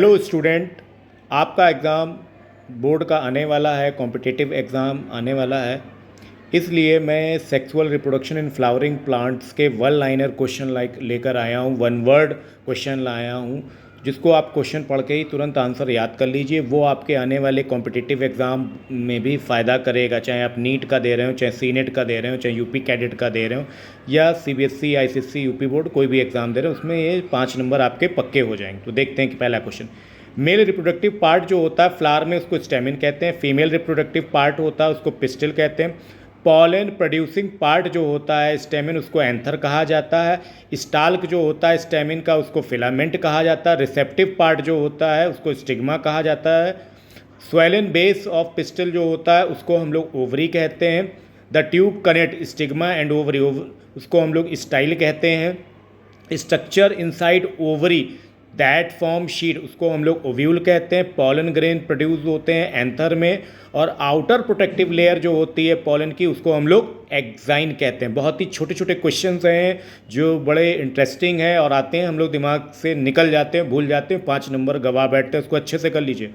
Hello student, आपका exam board का आने वाला है, कॉम्पिटिटिव एग्ज़ाम आने वाला है। इसलिए मैं sexual reproduction in flowering plants के वन लाइनर क्वेश्चन लेकर आया हूँ, वन वर्ड क्वेश्चन लाया हूँ, जिसको आप क्वेश्चन पढ़ के ही तुरंत आंसर याद कर लीजिए। वो आपके आने वाले कॉम्पिटिटिव एग्ज़ाम में भी फ़ायदा करेगा, चाहे आप नीट का दे रहे हो, चाहे सीनेट का दे रहे हो, चाहे यूपी कैडेट का दे रहे हो, या सीबीएसई, आईसीएसई, यूपी बोर्ड कोई भी एग्ज़ाम दे रहे हो, उसमें ये 5 नंबर आपके पक्के हो जाएंगे। तो देखते हैं कि पहला क्वेश्चन। मेल रिप्रोडक्टिव पार्ट जो होता है फ्लावर में, उसको स्टेमिन कहते हैं। फीमेल रिप्रोडक्टिव पार्ट होता है, उसको पिस्टिल कहते हैं। पॉलन प्रोड्यूसिंग पार्ट जो होता है स्टेमिन, उसको एंथर कहा जाता है। स्टाल्क जो होता है स्टेमिन का, उसको फिलामेंट कहा जाता है। रिसेप्टिव पार्ट जो होता है उसको स्टिग्मा कहा जाता है। स्वेलन बेस ऑफ पिस्टिल जो होता है उसको हम लोग ओवरी कहते हैं। The tube connect stigma and ovary, उसको हम लोग स्टाइल कहते हैं। Structure inside ovary that form sheet, उसको हम लोग ओव्यूल कहते हैं। पॉलन ग्रेन प्रोड्यूस होते हैं एंथर में, और आउटर प्रोटेक्टिव लेयर जो होती है पॉलन की, उसको हम लोग एक्साइन कहते हैं। बहुत ही छोटे छोटे क्वेश्चंस हैं जो बड़े इंटरेस्टिंग हैं और आते हैं, हम लोग दिमाग से निकल जाते हैं, भूल जाते हैं, 5 नंबर गवा बैठते हैं। उसको अच्छे से कर लीजिए।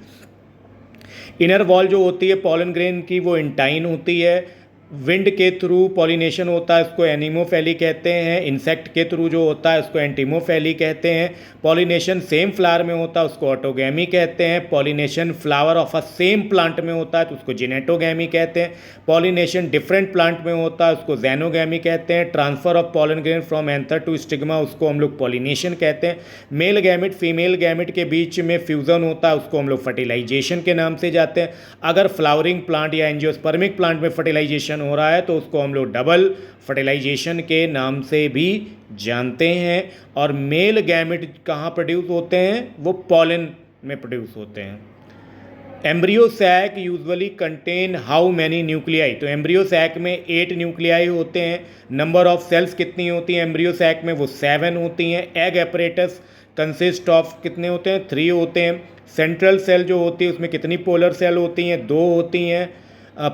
इनर वॉल जो होती है पॉलन ग्रेन की, वो इंटाइन होती है। विंड के थ्रू पॉलिनेशन होता है, उसको एनिमोफैली कहते हैं। इंसेक्ट के थ्रू जो होता है उसको एंटीमोफैली कहते हैं। पॉलिनेशन सेम फ्लावर में होता है, उसको ऑटोगैमी कहते हैं। Pollination flower of a same plant में होता है तो उसको जिनेटोगैमी कहते हैं। पॉलिनेशन डिफरेंट प्लांट में होता है उसको जैनोगैमी कहते हैं। Transfer of pollen grain from anther to stigma, उसको हम लोग पॉलिनेशन कहते हैं। मेल गैमिट फीमेल गैमिट के बीच में फ्यूजन होता है, उसको हम लोग फर्टिलाइजेशन के नाम से जाते हैं। अगर फ्लावरिंग प्लांट या एंजियोस्पर्मिक प्लांट में फर्टिलाइजेशन हो रहा है तो उसको हम लोग डबल फर्टिलाइजेशन के नाम से भी जानते हैं। और मेल गैमेट कहाँ प्रोड्यूस होते हैं? वो पॉलन में प्रोड्यूस होते हैं। Embryo sac usually contain how many nuclei, तो एम्ब्रियो सैक में 8 न्यूक्लियाई होते हैं। नंबर ऑफ सेल्स कितनी होती हैं एम्ब्रियो सैक में? वो 7 होती हैं। एग एपरेटस कंसिस्ट ऑफ कितने होते हैं? 3 होते हैं। सेंट्रल सेल जो होती है उसमें कितनी पोलर सेल होती हैं? 2 होती हैं।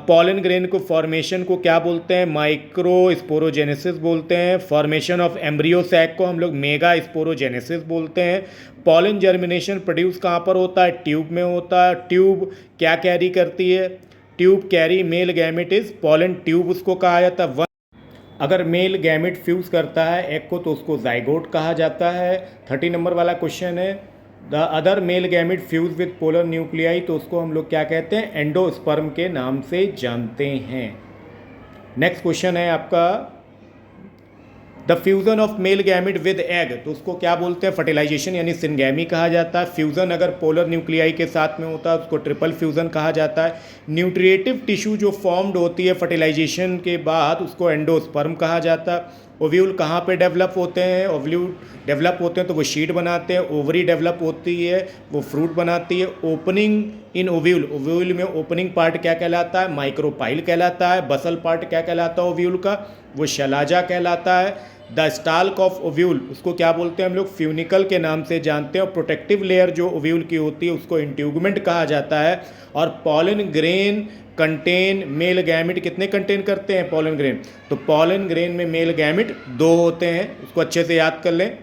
पॉलन ग्रेन को फॉर्मेशन को क्या बोलते हैं? माइक्रो स्पोरोजेनेसिस बोलते हैं। फॉर्मेशन ऑफ एम्ब्रियो सैक को हम लोग मेगा स्पोरोजेनेसिस बोलते हैं। पॉलन जर्मिनेशन प्रोड्यूस कहाँ पर होता है? ट्यूब में होता है। ट्यूब क्या कैरी करती है? Tube carry male gamete is pollen tube, उसको कहा जाता है। अगर मेल गैमेट फ्यूज़ करता है एग को तो उसको जाइगोट कहा जाता है। 30 नंबर वाला क्वेश्चन है, the other male gamete fuse with polar nuclei, तो उसको हम लोग क्या कहते हैं? एंडोस्पर्म के नाम से जानते हैं। नेक्स्ट क्वेश्चन है आपका, the fusion of male gamete with egg, तो उसको क्या बोलते हैं? फर्टिलाइजेशन यानी सिनगैमी कहा जाता है। फ्यूजन अगर पोलर न्यूक्लियाई के साथ में होता है उसको ट्रिपल फ्यूजन कहा जाता है। न्यूट्रिएटिव टिश्यू जो फॉर्म्ड होती है फर्टिलाइजेशन के बाद उसको एंडोस्पर्म कहा जाता है। ओव्यूल कहाँ पे डेवलप होते हैं? ओव्यूल डेवलप होते हैं तो वो शीट बनाते हैं। ओवरी डेवलप होती है, वो फ्रूट बनाती है। ओपनिंग इन ओव्यूल, ओव्यूल में ओपनिंग पार्ट क्या कहलाता है? माइक्रोपाइल कहलाता है। बसल पार्ट क्या कहलाता है ओव्यूल का? वो शलाजा कहलाता है। द स्टाल्क ऑफ ओव्यूल, उसको क्या बोलते हैं हम लोग? फ्यूनिकल के नाम से जानते हैं। और प्रोटेक्टिव लेयर जो ओव्यूल की होती है उसको इंट्यूगमेंट कहा जाता है। और pollen grain contain male gamete कितने कंटेन करते हैं पॉलन ग्रेन? तो पॉलन ग्रेन में मेल गैमेट 2 होते हैं, उसको अच्छे से याद कर लें।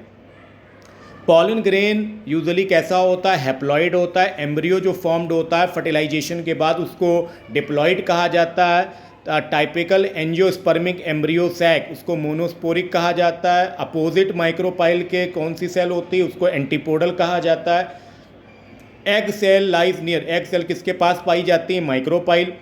पॉलन ग्रेन यूजुअली कैसा होता है? हैप्लॉइड होता है। एम्ब्रियो जो फॉर्म्ड होता है फर्टिलाइजेशन के बाद उसको डिप्लॉइड कहा जाता है। टाइपिकल एंजियोस्पर्मिक एम्ब्रियो सैक, उसको मोनोस्पोरिक कहा जाता है। अपोजिट माइक्रोपाइल के कौन सी सेल होती है? उसको एंटीपोडल कहा जाता है। Egg cell lies near, egg cell किसके पास पाई जाती है? माइक्रोपाइल।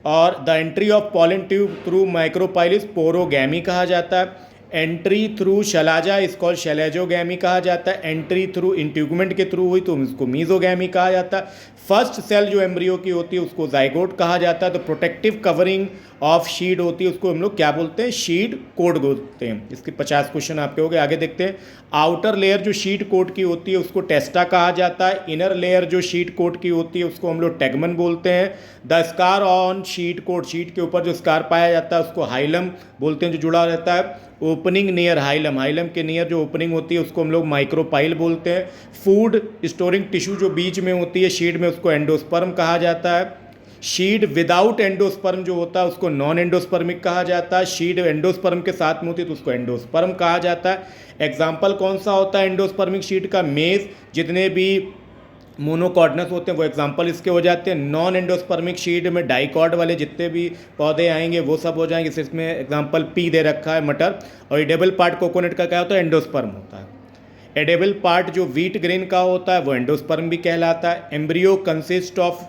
और the entry of pollen tube through micropyle is porogamy कहा जाता है। एंट्री थ्रू शलाजा इस कॉल शैलेजोगैमी कहा जाता है। एंट्री थ्रू इंट्यूगमेंट के थ्रू हुई तो उसको मीजोगैमी कहा जाता है। फर्स्ट सेल जो एम्ब्रियो की होती है उसको जाइगोट कहा जाता है। तो प्रोटेक्टिव कवरिंग ऑफ शीड होती है उसको हम लोग क्या बोलते हैं? शीड कोट बोलते हैं। इसके 50 क्वेश्चन आपके हो गए। आगे देखते हैं। आउटर लेयर जो शीड कोट की होती है उसको टेस्टा कहा जाता है। इनर लेयर जो शीड कोट की होती है उसको हम लोग टेगमन बोलते हैं। The scar on seed coat, seed के ऊपर जो स्कार पाया जाता है उसको हाइलम बोलते हैं, जो जुड़ा रहता है। ओपनिंग नियर हाइलम, हाइलम के नियर जो ओपनिंग होती है उसको हम लोग माइक्रोपाइल बोलते हैं। फूड स्टोरिंग टिश्यू जो बीच में होती है शीड में उसको एंडोस्पर्म कहा जाता है। शीड विदाउट एंडोस्पर्म जो होता है उसको नॉन एंडोस्पर्मिक कहा जाता है। शीड एंडोस्पर्म के साथ में होती है तो उसको एंडोस्पर्म कहा जाता है। एग्जाम्पल कौन सा होता है एंडोस्पर्मिक शीड का? मेज, जितने भी मोनोकॉर्डनस होते हैं, वो एग्जांपल इसके हो जाते हैं। नॉन एंडोस्पर्मिक शीट में डाइकॉट वाले जितने भी पौधे आएंगे वो सब हो जाएंगे। इसमें एग्जांपल पी दे रखा है, मटर। और एडेबल पार्ट कोकोनट का क्या होता है? एंडोस्पर्म होता है। एडेबल पार्ट जो व्हीट ग्रेन का होता है वो एंडोस्पर्म भी कहलाता है। Embryo consist of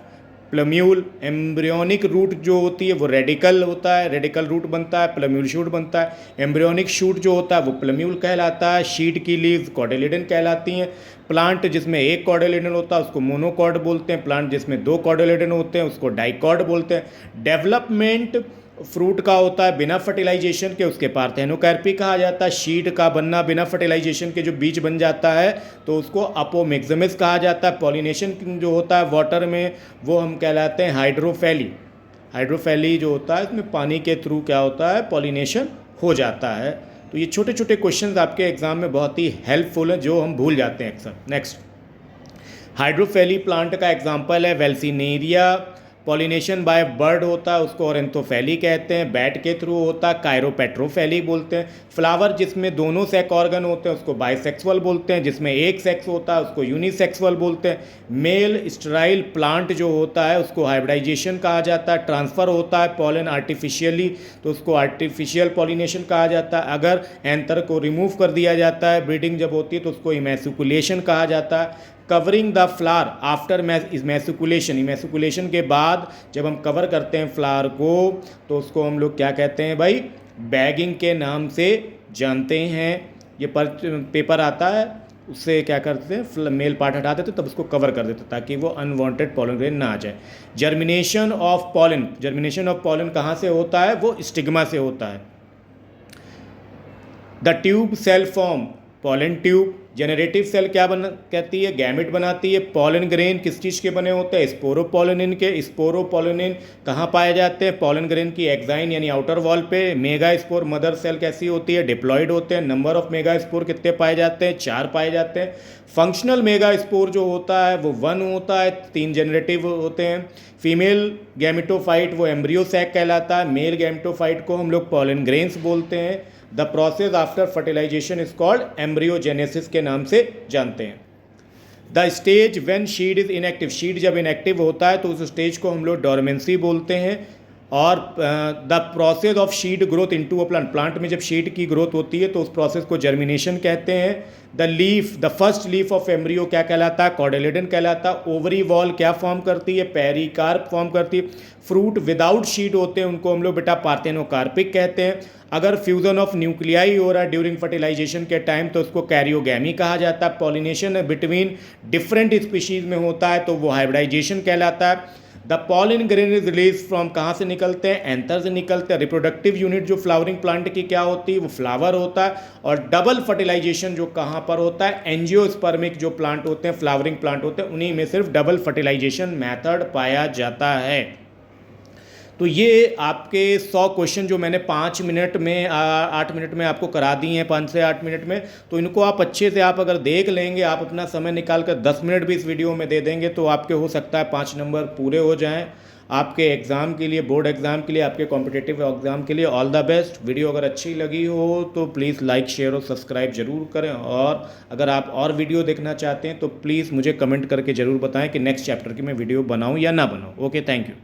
plumule. Embryonic root जो होती है वो रेडिकल होता है, रेडिकल रूट बनता है, प्लम्यूल शूट बनता है। एम्ब्रियोनिक शूट जो होता है वो प्लम्यूल कहलाता है। शीट की लीव्स कॉर्डेलिडन कहलाती हैं। प्लांट जिसमें एक कॉर्डेलिडन होता है उसको मोनोकॉर्ड बोलते हैं। प्लांट जिसमें दो कॉर्डेलिडन होते हैं उसको डाइकॉर्ड बोलते हैं। डेवलपमेंट फ्रूट का होता है बिना फर्टिलाइजेशन के, उसके पार्थेनोकार्पी कहा जाता है। शीड का बनना बिना फर्टिलाइजेशन के जो बीज बन जाता है तो उसको अपोमेक्सिमस कहा जाता है। पॉलिनेशन जो होता है वाटर में वो हम कहलाते हैं हाइड्रोफैली। हाइड्रोफैली जो होता है इसमें पानी के थ्रू क्या होता है? पॉलिनेशन हो जाता है। तो ये छोटे छोटे क्वेश्चंस आपके एग्जाम में बहुत ही हेल्पफुल हैं जो हम भूल जाते हैं अक्सर। नेक्स्ट, हाइड्रोफैली प्लांट का एग्जाम्पल है वेल्सिनेरिया। पॉलिनेशन बाय बर्ड होता है उसको ऑरेंथोफैली कहते हैं। बैट के थ्रू होता है कायरोपेट्रोफैली बोलते हैं। फ्लावर जिसमें दोनों सेक्स ऑर्गन होते हैं उसको बाइसेक्सुअल बोलते हैं। जिसमें एक सेक्स होता है उसको यूनिसेक्सुअल बोलते हैं। मेल स्टेराइल प्लांट जो होता है उसको हाइब्रिडाइजेशन कहा जाता है। ट्रांसफ़र होता है पॉलन आर्टिफिशियली तो उसको आर्टिफिशियल पॉलिनेशन कहा जाता है। अगर एंथर को रिमूव कर दिया जाता है ब्रीडिंग जब होती है तो उसको इमैसिकुलेशन कहा जाता है। Covering the flower after emasculation. Emasculation के बाद जब हम कवर करते हैं फ्लावर को तो उसको हम लोग क्या कहते हैं भाई? बैगिंग के नाम से जानते हैं। ये पेपर आता है उससे क्या करते हैं? मेल पार्ट हटा देते तब उसको कवर कर देते ताकि वो अनवांटेड पॉलन ग्रेन ना आ जाए। Germination of pollen. Germination of pollen कहाँ से होता है? वो स्टिग्मा से होता है। The tube cell form. Pollen tube. Generative cell क्या कहती है? गैमेट बनाती है। पॉलन ग्रेन किस चीज़ के बने होते हैं? स्पोरोपोलिनिन के। स्पोरोपोलिनिन कहाँ पाए जाते हैं? पॉलन ग्रेन की एक्साइन यानी आउटर वॉल पे। मेगा स्पोर मदर सेल कैसी होती है? डिप्लॉयड होते हैं। नंबर ऑफ मेगा स्पोर कितने पाए जाते हैं? 4 पाए जाते हैं। फंक्शनल मेगा स्पोर जो होता है वो 1 होता है। 3 जेनरेटिव होते हैं। फीमेल गैमेटोफाइट वो एम्ब्रियो सैक कहलाता है। मेल गैमेटोफाइट को हम लोग पॉलन ग्रेन्स बोलते हैं। The process after fertilisation is called embryogenesis के नाम से जानते हैं। The stage when seed is inactive. Seed जब इनएक्टिव होता है तो उस स्टेज को हम लोग डोरमेंसी बोलते हैं। और the process of शीड growth into a plant. Plant में जब शीड की ग्रोथ होती है तो उस प्रोसेस को जर्मिनेशन कहते हैं। The leaf, the first leaf of embryo क्या कहलाता है? कॉर्डेलिडन कहलाता है। ओवरी वॉल क्या फॉर्म करती है? पेरिकार्प फॉर्म करती है। फ्रूट विदाउट शीड होते हैं उनको हम लोग बेटा पार्थेनोकार्पिक कहते हैं। अगर फ्यूजन ऑफ न्यूक्लियाई हो रहा है ड्यूरिंग फर्टिलाइजेशन के टाइम तो उसको कैरियोगैमी कहा जाता है। पॉलिनेशन बिटवीन डिफरेंट स्पीशीज में होता है तो वो हाइब्रिडाइजेशन कहलाता है। The pollen grain is release from कहाँ से निकलते हैं? एंथर से निकलते हैं। रिप्रोडक्टिव यूनिट जो फ्लावरिंग प्लांट की क्या होती है? वो फ्लावर होता है। और डबल फर्टिलाइजेशन जो कहाँ पर होता है? एंजियोस्पर्मिक जो प्लांट होते हैं, फ्लावरिंग प्लांट होते हैं, उन्हीं में सिर्फ डबल फर्टिलाइजेशन मैथड पाया जाता है। तो ये आपके 100 क्वेश्चन जो मैंने 5 मिनट में 8 मिनट में आपको करा दिए हैं, 5 से 8 मिनट में, तो इनको आप अच्छे से आप अगर देख लेंगे, आप अपना समय निकाल कर 10 मिनट भी इस वीडियो में दे देंगे तो आपके हो सकता है 5 नंबर पूरे हो जाएं आपके एग्ज़ाम के लिए, बोर्ड एग्ज़ाम के लिए, आपके कॉम्पिटिटिव एग्ज़ाम के लिए। All the best. वीडियो अगर अच्छी लगी हो तो प्लीज़ लाइक शेयर और सब्सक्राइब जरूर करें। और अगर आप और वीडियो देखना चाहते हैं तो प्लीज़ मुझे कमेंट करके ज़रूर बताएं कि नेक्स्ट चैप्टर की मैं वीडियो बनाऊं या ना बनाऊं। Okay, thank you.